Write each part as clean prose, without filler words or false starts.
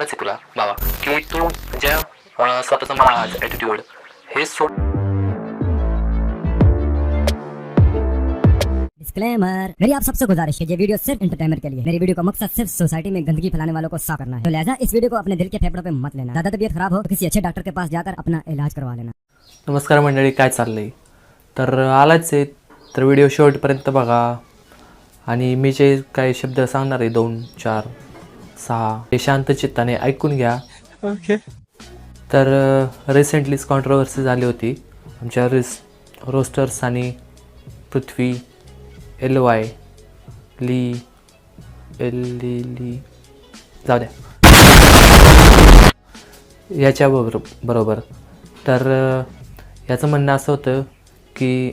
आहे तुला बाबा की तू ज्या स्वतःचा माज ॲटिट्यूड हे सोड. डिस्क्लेमर, मेरी आप सबसे गुजारिश है, ये वीडियो सिर्फ एंटरटेनमेंट के लिए। मेरी वीडियो का मकसद सिर्फ सोसाइटी में गंदगी फैलाने वालों को साफ करना है, तो लिहाजा इस वीडियो को अपने दिल के फेफड़ों पे मत लेना। ज्यादा तबीयत खराब हो तो किसी अच्छे डॉक्टर के पास जाकर अपना इलाज करवा लेना। नमस्कार मंडळी, काय चाललंय? तर आलाच आहे तर व्हिडिओ शेवटपर्यंत बघा आणि मी जे काही शब्द सांगणार आहे 2, 4, 6 हे शांत चित्ताने ऐकून घ्या. ओके. तर रिसेंटलीच कॉन्ट्रोवर्सी झाली होती आमच्या रोस्टर्स आणि पृथ्वी LY ली जाऊ द्या याच्या बरोबर. तर याचं म्हणणं असं होतं की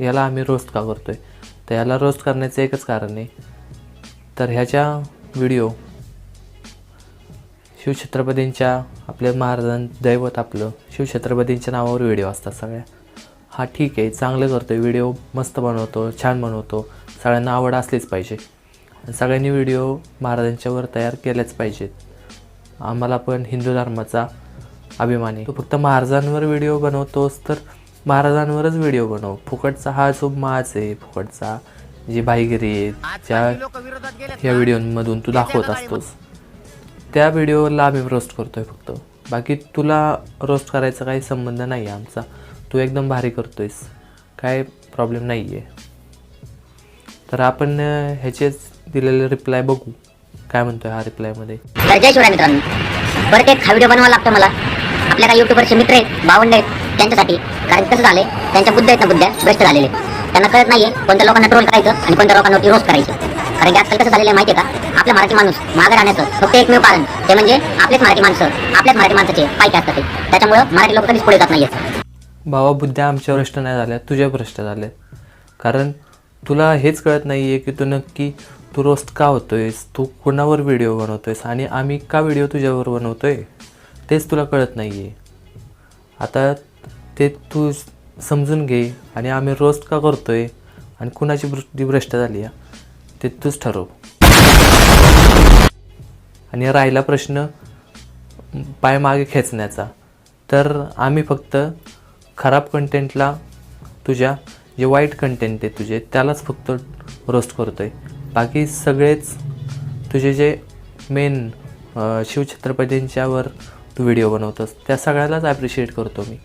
याला आम्ही रोस्ट का करतो आहे. तर याला रोस्ट करण्याचं एकच कारण आहे. तर ह्याच्या व्हिडिओ शिवछत्रपतींच्या आपल्या महाराजां दैवत आपलं शिवछत्रपतींच्या नावावर व्हिडिओ असतात सगळ्या. हा ठीक आहे, चांगलं करतो आहे, व्हिडिओ मस्त बनवतो, छान बनवतो, सगळ्यांना आवड असलीच पाहिजे. सगळ्यांनी व्हिडिओ महाराजांच्यावर तयार केल्याच पाहिजेत. आम्हाला पण हिंदू धर्माचा अभिमान आहे. तू फक्त महाराजांवर व्हिडिओ बनवतोस तर महाराजांवरच व्हिडिओ बनव. फुकटचा हा जो माज आहे, फुकटचा जी भाईगिरी आहे ज्या ह्या व्हिडिओमधून तू दाखवत असतोस त्या व्हिडिओला आम्ही रोस्ट करतो आहे फक्त. बाकी तुला रोस्ट करायचा काही संबंध नाही आहे आमचा. तू एकदम भारी करतो आहेस, काय प्रॉब्लेम नाही आहे. तर आपण ह्याचेच दिलेले रिप्लाय बघू काय म्हणतोय हा रिप्लायमध्ये. जय शिवराय मित्रांनो, परत एक हा व्हिडिओ बनवावा लागतो मला. आपल्या काही युट्यूबरचे मित्र आहेत, भावंड आहेत त्यांच्यासाठी. कारण कसं झालंय, त्यांच्या बुद्ध्या आहेत ना, बुद्ध्या भ्रष्ट झालेले. त्यांना कळत नाहीये कोणत्या लोकांना ट्रोल करायचं आणि कोणत्या लोकांवरती रोस्ट करायचं. कारण की आजकाल कसं झालेलं आहे माहिती आहे का, आपला मराठी माणूस मागे राहण्याचं फक्त एकमेव कारण ते म्हणजे आपलेच मराठी माणसं, आपल्याच मराठी माणसाचे पायके असतात. त्याच्यामुळं मराठी लोक कधीच पुढे जात नाहीयेत. भावा, बुद्ध्या आमच्या भ्रष्ट नाही झाल्या, तुझ्या भ्रष्ट झाल्या. कारण तुला हेच कळत नाही आहे की तू नक्की तू रोस्ट का होतोयस, तू कोणावर व्हिडिओ बनवतोयस आणि आम्ही का व्हिडिओ तुझ्यावर बनवतोय तेच तुला कळत नाही आहे. आता ते तू समजून घे आणि आम्ही रोस्ट का करतोय आणि कुणाची बुद्धी भ्रष्ट झाली आहे ते तूच ठरव. आणि राहिला प्रश्न पाय मागे खेचण्याचा, तर आम्ही फक्त खराब कंटेंटला, तुझ्या जे वाईट कंटेंट आहे तुझे त्यालाच फक्त रोस्ट करतो आहे. बाकी सगळेच तुझे जे मेन शिवछत्रपतींच्यावर तू व्हिडिओ बनवतोस त्या सगळ्यालाच ॲप्रिशिएट करतो मी.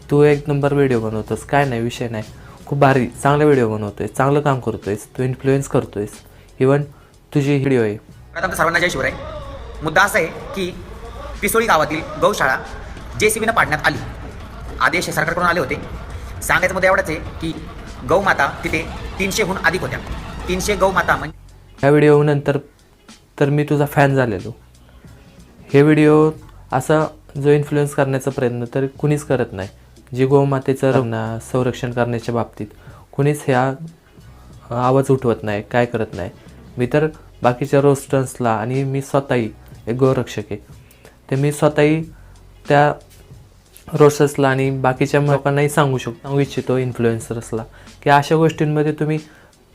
तू एक नंबर व्हिडिओ बनवतोस, काय नाही, विषय नाही, खूप भारी चांगला व्हिडिओ बनवतो आहेस, चांगलं काम करतो आहेस, तू इन्फ्लुएन्स करतो आहेस. इवन तुझी व्हिडिओ आहे. प्रथम सर्वांना जय शिवराय. मुद्दा असा आहे की पिसोळी गावातील गौशाळा JCBनं पाडण्यात आली. आदेश सरकारकडून आले होते. सांगायचं मुद्दा एवढाच आहे की गौमाता तिथे 300हून अधिक होत्या. 300 गौमाता म्हणजे ह्या व्हिडिओनंतर तर मी तुझा फॅन झालेलो. हे व्हिडिओ असा जो इन्फ्लुएन्स करण्याचा प्रयत्न तर कुणीच करत नाही. जे गोमातेचं संरक्षण करण्याच्या बाबतीत कुणीच ह्या आवाज उठवत नाही, काय करत नाही. मी तर बाकीच्या रोस्टर्सला आणि मी स्वतःही एक गोरक्षक आहे, ते मी स्वतःही त्या रोस्टर्सला आणि बाकीच्या लोकांनाही सांगू इच्छितो इन्फ्लुएन्सर्सला की अशा गोष्टींमध्ये तुम्ही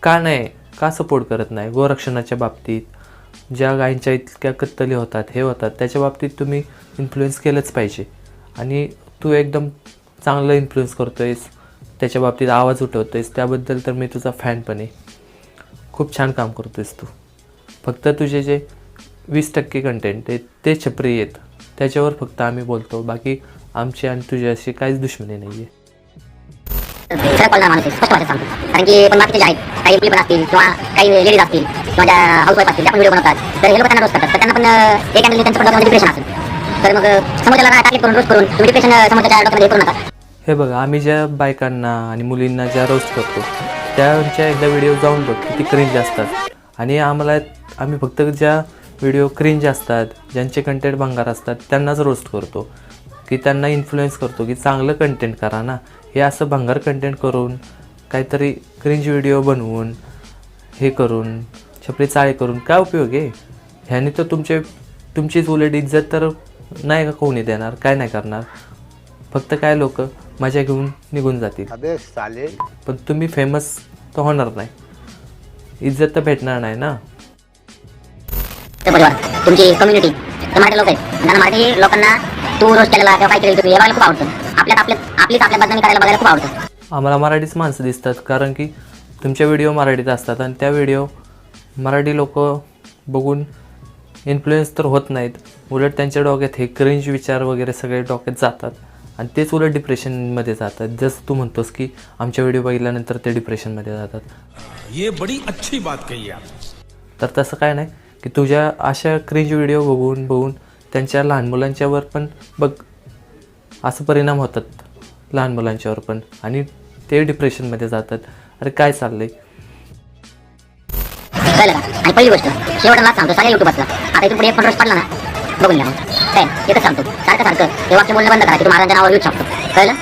का सपोर्ट करत नाही. गोरक्षणाच्या बाबतीत ज्या गायींच्या इतक्या कत्तली होतात, हे होतात, त्याच्या बाबतीत तुम्ही इन्फ्लुएन्स केलंच पाहिजे. आणि तू एकदम चांगलं इन्फ्लुएन्स करतो आहेस, त्याच्या बाबतीत आवाज उठवतो आहेस, त्याबद्दल तर मी तुझा फॅन पण आहे. खूप छान काम करतो आहेस तू. फक्त तुझे जे 20% कंटेंट आहे ते छपरी आहेत, त्याच्यावर फक्त आम्ही बोलतो. बाकी आमची आणि तुझी अशी काहीच दुश्मनी नाही आहे. खरं कळणार माणूस आहे, स्पष्ट भाषेत सांगतो. कारण की पण बाकीचे जे आहेत, काही मुली पण असतील किंवा काही लेडीज असतील किंवा ज्या हाऊसवाईफ असतील त्या पण व्हिडिओ बनवतात, तर हे लोक त्यांना रोस्ट करतात. तर त्यांना पण एक अँगलने त्यांचं पण डोक्यामध्ये डिप्रेशन असेल. तर मग समोरच्याला टार्गेट करून रोस्ट करून तुम्ही डिप्रेशन समोरच्या डोक्यामध्ये करू नका. हे बघा, आम्ही ज्या बायकांना आणि मुलींना ज्या रोस्ट करतो त्यांच्या एकदा व्हिडिओ जाऊन बघ किती क्रिंज असतात. आणि आम्ही फक्त ज्या व्हिडिओ क्रिंज असतात, ज्यांचे कंटेंट भंगार असतात त्यांनाच रोस्ट करतो, की त्यांना इन्फ्लुएन्स करतो की चांगलं कंटेंट करा ना. हे असं भंगार कंटेंट करून काहीतरी क्रिंज व्हिडिओ बनवून हे करून छपरी चाळे करून काय उपयोग आहे. ह्याने तर तुमचीच उलट इज्जत तर नाही का कोणी देणार, काय नाही करणार. फक्त काय लोक मजा घेऊन निघून जातील. पण तुम्ही फेमस तर होणार नाही, इज्जत तर भेटणार नाही ना. परिवार, तुमची कम्युनिटी मराठी लोक आहेत, त्यांना मराठी लोकांना तू रोस्ट केलेला किंवा काय केलं तुम्ही हे बघायला खूप आवडतं. आपल्या बदनामी करायला बघायला खूप आवडतं. आम्हाला मराठीच माणसं दिसतात, कारण की तुमच्या व्हिडिओ मराठीत असतात आणि त्या व्हिडिओ मराठी लोक बघून इन्फ्लुएन्स तर होत नाहीत, उलट त्यांच्या डोक्यात हे क्रिंज विचार वगैरे सगळे डोक्यात जातात आणि तेच उलट डिप्रेशनमध्ये जातात. जसं तू म्हणतोस की आमच्या व्हिडिओ बघितल्यानंतर ते डिप्रेशनमध्ये जातात. ये बड़ी अच्छी बात कही आप. तर तसं काय नाही की तुझ्या अशा क्रिंज व्हिडिओ बघून त्यांच्या लहान मुलांच्यावर पण बघ असं परिणाम होतात, लहान मुलांच्यावर पण, आणि ते डिप्रेशनमध्ये जातात. अरे काय चाललंय. कळलं का? आणि पहिली गोष्ट शेवटला सांगतो सगळ्या युट्यूबर्सला, आता इथून पुढे एक पण रोस्ट पडला ना बघून घ्या. काय एकच सांगतो, सारखं हे वाक्य बोलणं बंद करा की तू महाराजांच्या नावावर येऊ शकतो. कळलं?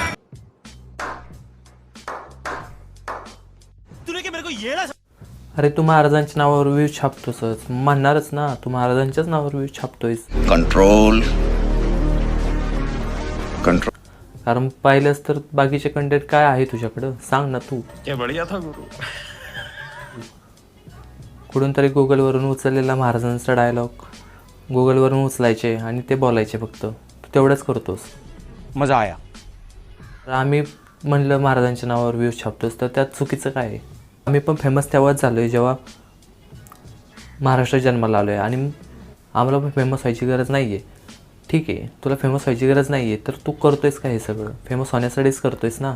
अरे तू महाराजांच्या नावावर व्ह्यूज छापतोसच, म्हणणारच ना, तू महाराजांच्याच नावावर व्ह्यूज छापतोयस. कंट्रोल. कारण पाहिलंच तर बाकीचे कंटेंट काय आहे तुझ्याकडं, सांग ना तू. क्या बढ़िया था गुरु. कुठून तरी गुगलवरून उचललेला महाराजांचा डायलॉग गुगलवरून उचलायचे आणि ते बोलायचे फक्त, तू तेवढंच करतोस. मजा आया. तर आम्ही म्हणलं महाराजांच्या नावावर व्ह्यूज छापतोस, तर त्यात चुकीचं काय आहे. आम्ही पण फेमस तेव्हाच झालो आहे जेव्हा महाराष्ट्रात जन्माला आलो आहे, आणि आम्हाला पण फेमस व्हायची गरज नाही आहे. ठीक आहे, तुला फेमस व्हायची गरज नाही आहे, तर तू करतोयस का हे सगळं? फेमस होण्यासाठीच करतोयस ना.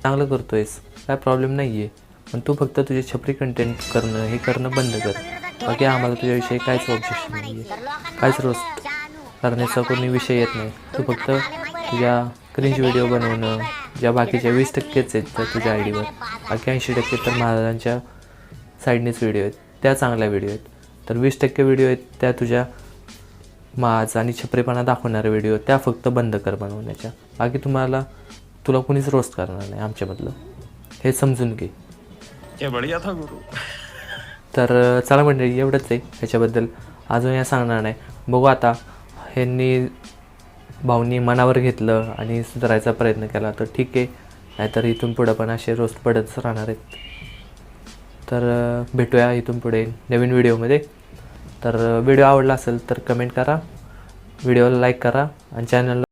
चांगलं करतोयस, काय प्रॉब्लेम नाही आहे, पण तू फक्त तुझे छपरी कंटेंट करणं हे करणं बंद कर. बाकी आम्हाला तुझ्याविषयी काहीच ऑब्जेक्शन नाही आहे, काहीच रोस्ट करण्याचा कोणी विषय येत नाही. तू फक्त तुझ्या क्रिंज व्हिडिओ बनवणं, ज्या बाकीच्या 20%च आहेत तर तुझ्या आय डीवर, बाकी 80% तर महाराजांच्या साईडनेच व्हिडिओ आहेत, त्या चांगल्या व्हिडिओ आहेत. तर 20% व्हिडिओ आहेत त्या तुझ्या माज आणि छपरेपणा दाखवणारे व्हिडिओ, त्या फक्त बंद कर बनवण्याच्या. बाकी तुला कोणीच रोस्ट करणार नाही आमच्यामधलं, हे समजून घे. क्या बढ़िया था गुरु. तर चला मंडळी, एवढंच आहे ह्याच्याबद्दल, अजून या सांगणार नाही. बघू आता, ह्यांनी भाऊनी मनावर घेतलं आणि सुधारायचा प्रयत्न केला तर ठीक आहे, नाहीतर इथून पुढं पण असे रोस्ट पडतच राहणार आहेत. तर भेटूया इथून पुढे नवीन व्हिडिओमध्ये. तर व्हिडिओ आवडला असेल तर कमेंट करा, व्हिडिओला लाईक करा आणि चॅनलला